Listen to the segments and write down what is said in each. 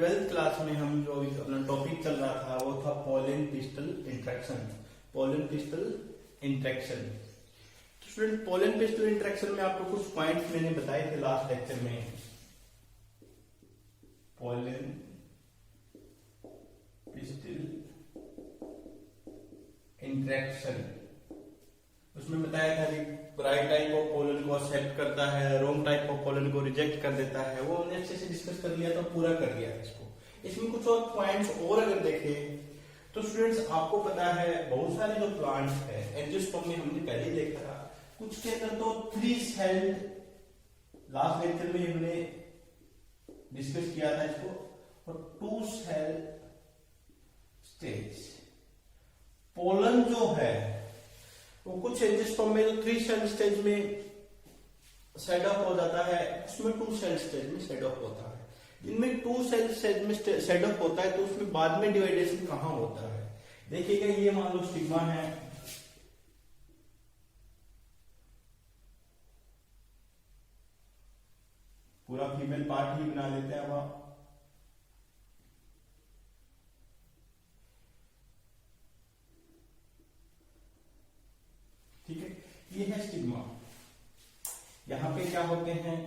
12th class में हम जो अपना टॉपिक चल रहा था वो था pollen pistol interaction. Pollen pistol interaction. तो स्टूडेंट, पोलन पिस्टल इंट्रैक्शन में आपको कुछ पॉइंट्स मैंने बताए थे लास्ट लेक्चर में। पोलन पिस्टल इंट्रैक्शन, उसमें बताया था कि राइट टाइप ऑफ पोलन को एक्सेप्ट करता है, रॉन्ग टाइप ऑफ पोलन को रिजेक्ट कर देता है। वो हमने अच्छे से डिस्कस कर लिया था, पूरा कर लिया है इसको। इसमें कुछ और पॉइंट्स और अगर देखें तो स्टूडेंट्स, आपको पता है बहुत सारे जो प्लांट्स है, एंजियोस्पर्म में हमने पहले ही देखा था, कुछ के अंदर तो 3 सेल्ड, लास्ट लेक्चर में हमने डिस्कस किया था इसको, और 2 सेल स्टेज। पोलन जो है वो कुछ एंजियोस्पर्म में जो 3 सेल स्टेज में सेट ऑफ हो जाता है, उसमें 2 सेल स्टेज में सेट ऑफ होता है। जिनमें 2 सेल स्टेज में सेट ऑफ होता है तो उसमें बाद में डिवाइडेशन कहां होता है? देखिएगा, ये मान लो स्टिग्मा है, पूरा फीमेल पार्ट ही बना लेते हैं वहां। ठीक है, ये है स्टिग्मा। यहां पे क्या होते हैं?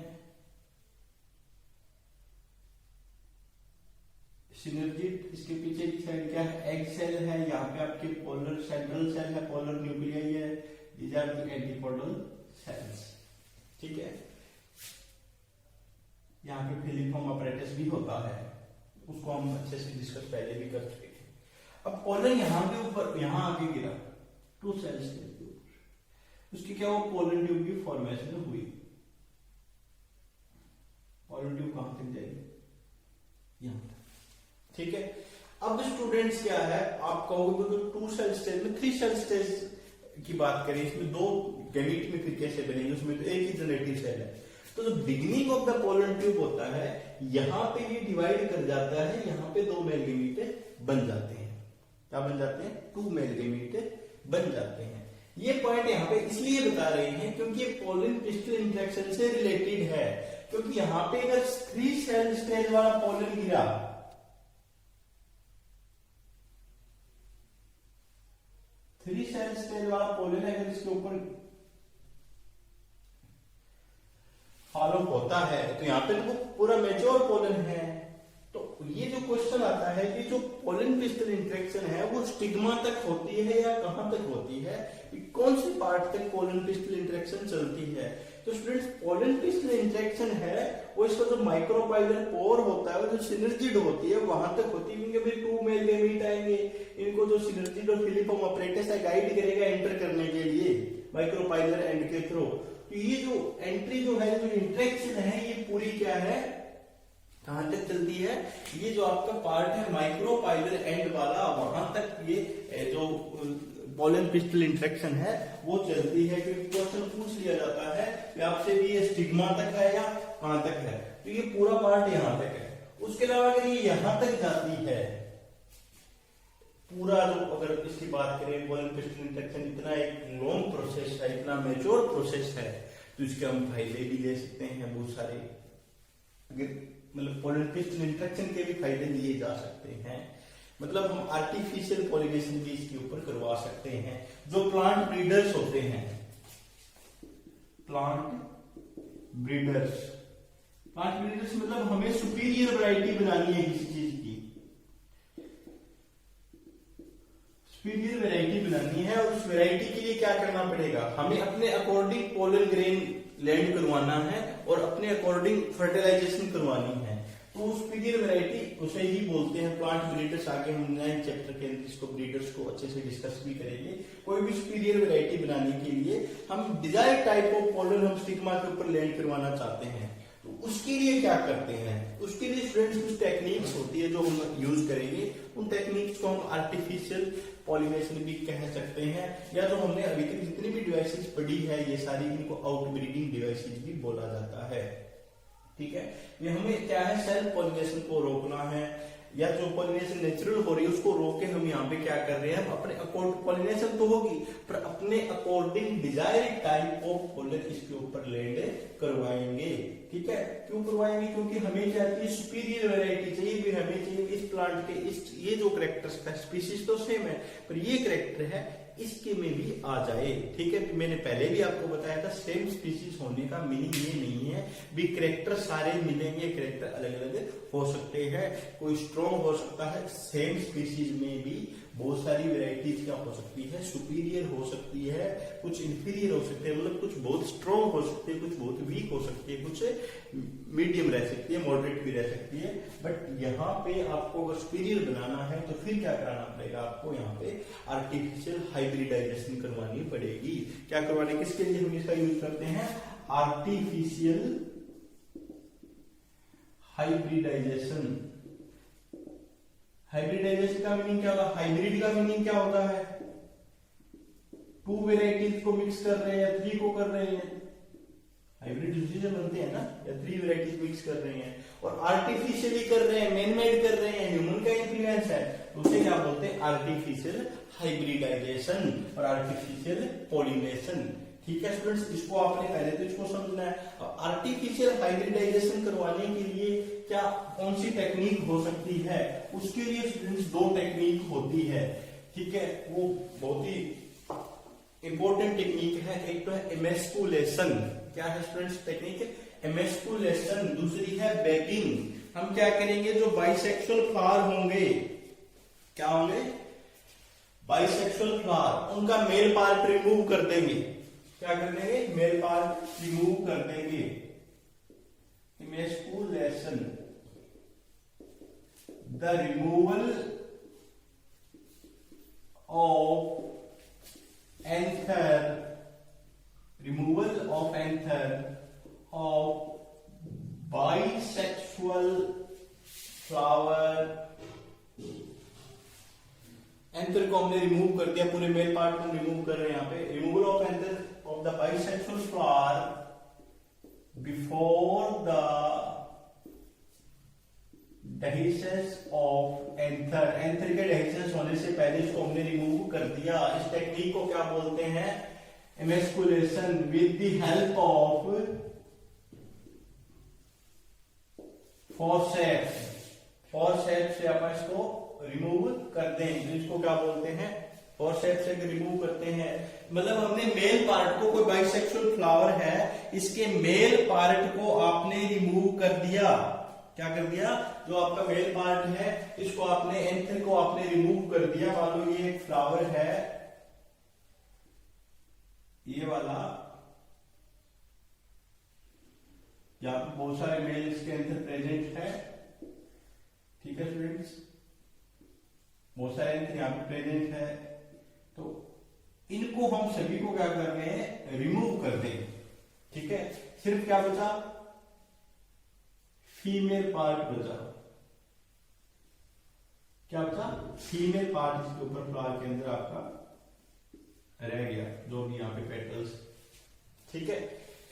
सिनर्जिड। इसके पीछे की साइड क्या है? एग सेल है। यहाँ पे आपके पोलर सेंट्रल सेल है, पोलर न्यूक्लियाई है। These are the antipodal cells. ठीक है, यहाँ पे फिलिफॉर्म अपरेटस भी होता है, उसको हम अच्छे से डिस्कस पहले भी कर चुके थे। अब पोलन यहाँ के ऊपर, यहाँ आके गिरा 2 सेल्स के ऊपर, उसकी क्या वो पोलन ट्यूब की फॉर्मेशन हुई। पोलन ट्यूब कहां तक जाएगी? यहां तक। ठीक है, अब स्टूडेंट्स क्या है, आप कहोगे तो 2 सेल स्टेज में 3 सेल स्टेज की बात करें, इसमें 2 गैमीट में फिर कैसे बनेंगे? उसमें तो एक ही जेनेटिव सेल है। तो जो beginning of the pollen tube होता है, यहां पे ये डिवाइड कर जाता है, यहां पे 2 मेल गैमीट बन जाते हैं। क्या बन जाते हैं? 2 मेल गैमीट बन जाते हैं। ये पॉइंट यहाँ पे इसलिए बता रहे हैं क्योंकि ये पोलन पिस्टल इंट्रैक्शन से रिलेटेड है। क्योंकि यहाँ पे अगर 3 सेल स्टेज वाला पोलन गिरा, 3 सेल स्टेज वाला पोलन अगर इसके ऊपर फॉलो होता है तो यहाँ पे तो पूरा मेच्योर पोलन है। तो ये जो क्वेश्चन आता है कि जो पोलन पिस्टल इंट्रैक्शन है वो स्टिग्मा तक होती है या कहां तक होती है, कौन से पार्ट तक पोलन पिस्टल इंट्रैक्शन चलती है? तो स्टूडेंट्स, पोलन पिस्टल इंट्रैक्शन है वो इसका जो माइक्रोपाइलर पोर होता है, वो जो सिनर्जिड होती है वहां तक होती है। क्योंकि भाई 2 मेल गैमीट आएंगे, इनको जो सिनर्जिड और फिलिफॉर्म अपरेटस है गाइड करेगा एंटर करने के लिए माइक्रोपाइलर एंड के थ्रू। तो ये जो एंट्री जो है, जो इंट्रैक्शन है, ये पूरी क्या है, कहां तक चलती है? ये जो आपका पार्ट है माइक्रोपाइलर एंड वाला, वहां तक ये जो पोलन पिस्टल इंट्रैक्शन है वो चलती है। क्योंकि क्वेश्चन पूछ लिया जाता है कि आपसे भी ये स्टिग्मा तक है या कहां तक है, तो ये पूरा पार्ट यहां तक है। उसके अलावा अगर ये यहां तक जाती है, पूरा जो अगर इसकी बात करें, पोलन पिस्टल इंट्रैक्शन इतना एक लॉन्ग प्रोसेस है, इतना मैच्योर प्रोसेस है, तो इसके हम फायदे भी ले सकते हैं बहुत सारे। अगर मतलब पोलन पिस्टल इंट्रैक्शन के भी फायदे लिए जा सकते हैं। मतलब हम आर्टिफिशियल पॉलिनेशन भी इसके ऊपर करवा सकते हैं। जो प्लांट ब्रीडर्स होते हैं, प्लांट ब्रीडर्स मतलब हमें सुपीरियर वैरायटी बनानी है किसी चीज की, सुपीरियर वैरायटी बनानी है, और उस वैरायटी के लिए क्या करना पड़ेगा? हमें अपने अकॉर्डिंग पोलन ग्रेन लैंड करवाना है और अपने अकॉर्डिंग फर्टिलाइजेशन करवानी है। तो सुपीरियर वैरायटी उसे ही बोलते हैं प्लांट ब्रीडर्स। आगे हम नए चैप्टर के अंदर इसको ब्रीडर्स को अच्छे से डिस्कस भी करेंगे। कोई भी सुपीरियर वैरायटी बनाने के लिए हम डिजायर्ड टाइप ऑफ पोलन हम स्टिग्मा के ऊपर लैंड करवाना चाहते हैं, तो उसके लिए क्या करते हैं? उसके लिए स्टूडेंट्स कुछ टेक्निक्स होती है जो हम यूज करेंगे। उन टेक्निक्स को हम आर्टिफिशियल पॉलिनेशन भी कह सकते हैं, या जो हमने अभी तक जितनी भी डिवाइसेस पढ़ी है ये सारी, इनको आउटब्रीडिंग डिवाइसेस भी बोला जाता है। ठीक है, ये हमें क्या है, सेल्फ पॉलिनेशन को रोकना है, या जो पॉलिनेशन नेचुरल हो रही है उसको रोक के हम यहाँ पे क्या कर रहे हैं, हम अपने अकॉर्डिंग, पॉलिनेशन तो होगी पर अपने according desired type of pollen इसके ऊपर लैंड करवाएंगे। ठीक है, क्यों करवाएंगे, क्योंकि हमें क्या चाहिए, सुपीरियर वैरायटी चाहिए, फिर हमें चाहिए इस प्लांट के इस ये जो करेक्टर्स का स्पीशीज तो सेम है पर ये करेक्टर है इसके में भी आ जाए। ठीक है, मैंने पहले भी आपको बताया था सेम स्पीशीज होने का मीनिंग ये नहीं है भी करेक्टर सारे मिलेंगे, करेक्टर अलग अलग हो सकते हैं, कोई स्ट्रॉन्ग हो सकता है, सेम स्पीशीज में भी बहुत सारी वैरायटीज क्या हो सकती है, सुपीरियर हो सकती है, कुछ इंफीरियर हो सकते हैं, मतलब कुछ बहुत स्ट्रॉन्ग हो सकती है, कुछ बहुत वीक हो सकती है, कुछ मीडियम रह सकती है, मॉडरेट भी रह सकती है। बट यहाँ पे आपको अगर सुपीरियर बनाना है तो फिर क्या कराना पड़ेगा, आपको यहाँ पे आर्टिफिशियल हाइब्रिडाइजेशन करवानी पड़ेगी। क्या करवाने, किसके लिए हम इसका यूज करते हैं, आर्टिफिशियल हाइब्रिडाइजेशन। हाइब्रिडाइजेशन का मीनिंग क्या होगा, हाइब्रिड का मीनिंग क्या होता है, टू वेराइटीज को मिक्स कर रहे हैं या थ्री को कर रहे हैं, हाइब्रिड दूसरी से बनते हैं ना, या थ्री वेराइटीज मिक्स कर रहे हैं, और आर्टिफिशियली कर रहे हैं, मैन मेड कर रहे हैं, ह्यूमन का इन्फ्लुएंस है, उसे क्या बोलते हैं, आर्टिफिशियल हाइब्रिडाइजेशन और आर्टिफिशियल पॉलिनेशन। ठीक है स्टूडेंट्स, इसको आपने पहले तो इसको समझना है। आर्टिफिशियल हाइब्रिडाइजेशन करवाने के लिए क्या कौन सी टेक्निक हो सकती है, उसके लिए स्टूडेंट्स दो टेक्निक होती है। ठीक है, वो बहुत ही इंपॉर्टेंट टेक्निक है, एक तो है एमेस्कुलेशन। क्या है स्टूडेंट्स टेक्निक, एमेस्कुलेशन, दूसरी है बैगिंग। हम क्या करेंगे, जो बाइसेक्सुअल फ्लावर होंगे, क्या होंगे, बाइसेक्सुअल फ्लावर, उनका मेल पार्ट रिमूव कर देंगे। क्या कर देंगे, मेल पार्ट रिमूव कर देंगे, emasculation, the removal of anther, removal of anther of bisexual flower. Anther को हमने रिमूव कर दिया, पूरे मेल पार्ट को रिमूव कर रहे हैं यहाँ पे, removal of anther of the bisexual flower before the dehiscence of anther, anther के dehiscence होने से पहले इसको हमने रिमूव कर दिया। इस टेक्निक को क्या बोलते हैं, emasculation with the help of forceps। forceps से अपन इसको रिमूव कर दें, तो इसको क्या बोलते हैं, फॉरसेप्स से रिमूव करते हैं। मतलब हमने मेल पार्ट को, कोई बाइसेक्सुअल फ्लावर है, इसके मेल पार्ट को आपने रिमूव कर दिया। क्या कर दिया, जो आपका मेल पार्ट है इसको आपने, एंथर को आपने रिमूव कर दिया। मान लो ये एक फ्लावर है, ये वाला, यहाँ पे बहुत सारे मेल इसके अंदर प्रेजेंट है। ठीक है स्टूडेंट्स, बहुत सारे एंथर यहाँ पे प्रेजेंट है, तो इनको हम सभी को क्या कर रहे हैं, रिमूव कर देंगे। ठीक है, सिर्फ क्या बचा, फीमेल पार्ट बचा। क्या बचा, फीमेल पार्ट इसके ऊपर फ्लावर के अंदर आपका रह गया, जो भी यहाँ पे पेटल्स। ठीक है,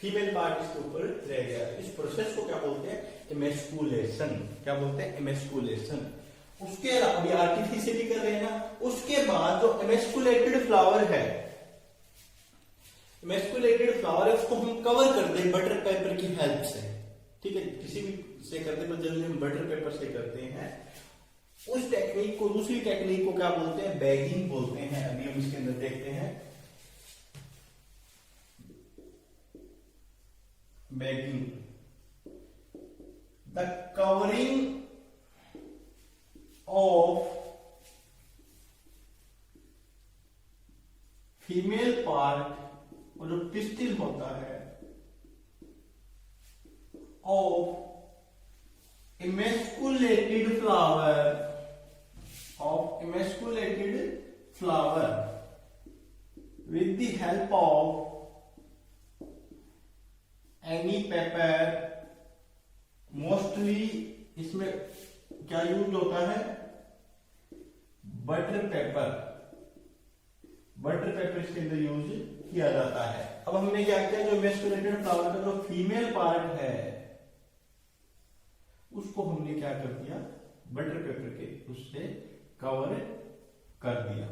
फीमेल पार्ट इसके ऊपर रह गया। इस प्रोसेस को क्या बोलते हैं, एमेस्कुलेशन। क्या बोलते हैं, एमेस्कुलेशन। उसके अभी आर्टिफिशियली कर रहे हैं ना, उसके बाद जो एमेस्कुलेटेड फ्लावर है, एमेस्कुलेटेड फ्लावर है, उसको हम कवर कर दें बटर पेपर की हेल्प से। ठीक है, किसी भी से करते हैं, जल्दी हम बटर पेपर से करते हैं। उस टेक्निक को, दूसरी टेक्निक को क्या बोलते हैं, बैगिंग बोलते हैं। अभी हम इसके अंदर देखते हैं, bagging, the covering of female part और जो पिस्टिल होता है of emasculated flower, of emasculated flower with the help of any pepper। Mostly इसमें क्या यूज होता है, बटर पेपर। बटर पेपर इसके अंदर यूज किया जाता है। अब हमने क्या किया, जो एमेस्कुलेटेड फ्लावर का जो फीमेल पार्ट है उसको हमने क्या कर दिया, बटर पेपर के उससे कवर कर दिया।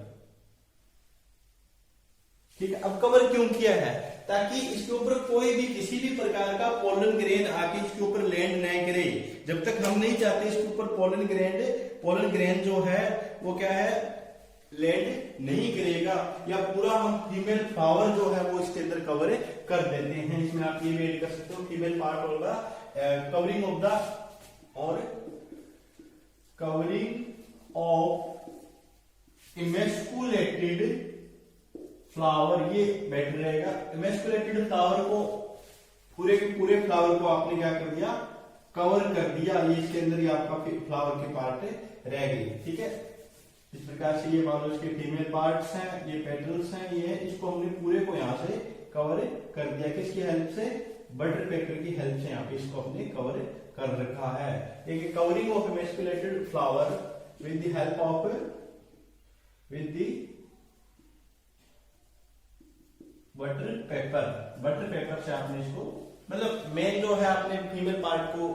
ठीक है, अब कवर क्यों किया है? ताकि इसके ऊपर कोई भी किसी भी प्रकार का पोलन ग्रेन आके इसके ऊपर लैंड नहीं करे। जब तक हम नहीं चाहते इसके ऊपर पोलन ग्रेन जो है वो क्या है, लैंड नहीं करेगा, या पूरा हम फीमेल फ्लावर जो है वो इसके अंदर कवर कर देते हैं। इसमें आप ये भी ऐड कर सकते हो, फीमेल पार्ट होगा कवरिंग ऑफ द और कवरिंग ऑफ इमेस्कुलेटेड फ्लावर, ये बेटर रहेगा। इमेस्कुलेटेड फ्लावर को पूरे के पूरे फ्लावर को आपने क्या कर दिया, कवर कर दिया। ये इसके अंदर ही आपका फ्लावर के पार्ट रह गए। ठीक है, इस प्रकार से ये मान लो इसके फीमेल पार्ट्स हैं, ये पेटल्स हैं, ये है, इसको हमने पूरे को यहाँ से कवर कर दिया। किसकी हेल्प से? बटर पेपर की हेल्प से यहाँ पे इसको हमने कवर कर रखा है। एक covering of emasculated flower with the help of butter paper से आपने इसको, मतलब मेन जो है आपने फीमेल पार्ट को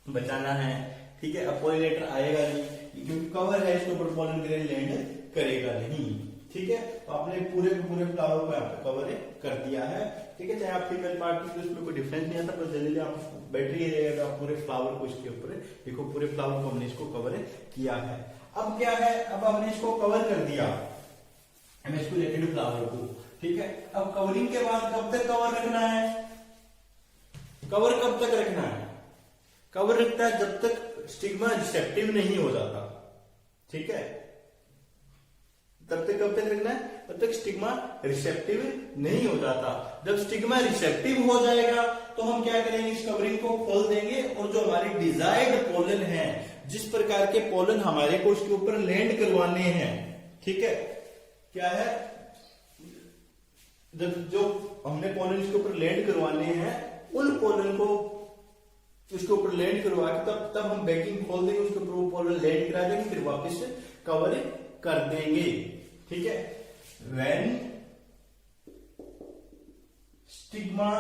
बचाना है। ठीक है, अब पॉलिनेटर आएगा नहीं क्योंकि कवर है, इसके ऊपर पोलन ग्रेन लैंड करेगा नहीं। ठीक है, तो आपने पूरे फ्लावर को यहाँ पे कवर कर दिया है। ठीक है, चाहे आप फीमेल पार्ट की उसमें कोई डिफरेंस नहीं आता, पर जनरली आप बैटरी रहेगा आप पूरे फ्लावर को इसके ऊपर देखो, पूरे फ्लावर को हमने इसको कवर किया है। अब क्या है, अब हमने इसको कवर कर दिया इमेस्कुलेटेड फ्लावर को। ठीक है, अब कवरिंग के बाद कब तक कवर रखना है? कवर कब तक रखना है? कवर रखता है जब तक स्टिग्मा रिसेप्टिव नहीं हो जाता। ठीक है, तब तक कब तक रखना है? तब तक स्टिग्मा रिसेप्टिव नहीं हो जाता। जब स्टिग्मा रिसेप्टिव हो जाएगा तो हम क्या करेंगे, इस कवरिंग को खोल देंगे और जो हमारे डिजायर्ड पोलन है, जिस प्रकार के पोलन हमारे को उसके ऊपर लैंड करवाने हैं, ठीक है, क्या है, जब जो हमने पोलन इसके ऊपर लैंड करवाने हैं, उन पोलन को उसके ऊपर लैंड करवा के तब हम बैगिंग खोल देंगे, उसके ऊपर वो पोलन लैंड करा देंगे, फिर वापस से कवर कर देंगे। ठीक है, व्हेन स्टिग्मा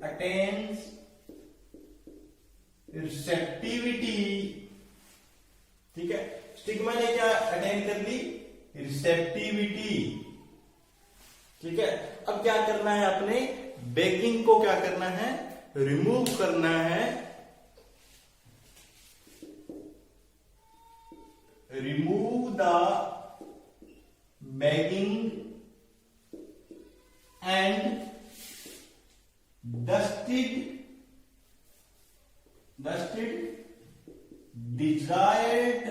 अटेन्स रिसेप्टिविटी, ठीक है, स्टिग्मा ने क्या अटेन कर ली? रिसेप्टिविटी। ठीक है, अब क्या करना है, अपने बैगिंग को क्या करना है, रिमूव करना है। Remove the bagging and dusted desired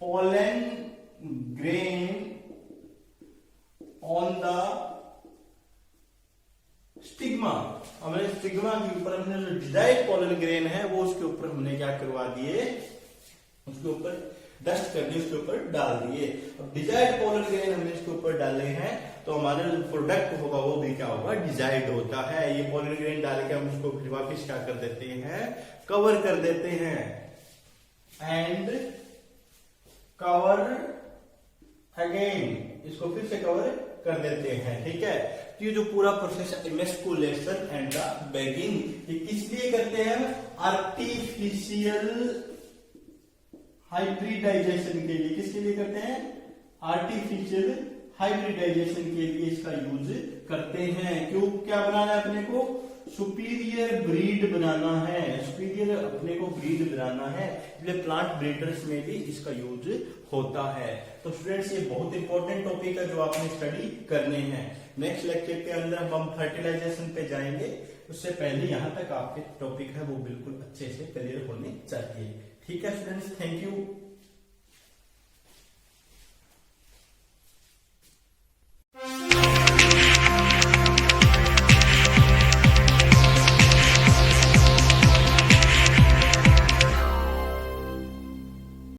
pollen grain on the stigma. हमने स्टिग्मा के ऊपर हमने जो डिजायर्ड पोलन ग्रेन है वो उसके ऊपर हमने क्या करवा दिए, उसके ऊपर डस्ट कर दिए, उसके ऊपर डाल दिए। अब डिजायर्ड पोलन ग्रेन हमने इसके ऊपर डाले हैं तो हमारा जो प्रोडक्ट होगा वो भी क्या होगा, डिजायर्ड होता है। ये पोलन ग्रेन डाल के हम उसको फिर वापिस क्या कर देते हैं, कवर कर देते हैं। एंड कवर अगेन, इसको फिर से कवर कर देते हैं। ठीक है, तो ये जो पूरा प्रोसेस है इमेस्कुलेशन एंड द बैगिंग, ये किस लिए करते हैं? आर्टिफिशियल हाइब्रिडाइजेशन के लिए। किसके लिए करते हैं? आर्टिफिशियल हाइब्रिडाइजेशन के लिए इसका यूज करते हैं। क्यों, क्या बनाना है अपने को? सुपीरियर ब्रीड बनाना है, सुपीरियर अपने को ब्रीड बनाना है, इसलिए प्लांट ब्रीडर्स में भी इसका यूज होता है। तो स्टूडेंट्स ये बहुत इंपॉर्टेंट टॉपिक है जो आपने स्टडी करने हैं। नेक्स्ट लेक्चर के अंदर हम फर्टिलाइजेशन पे जाएंगे, उससे पहले यहाँ तक आपके टॉपिक है वो बिल्कुल अच्छे से क्लियर होने चाहिए। ठीक है स्टूडेंट्स, थैंक यू।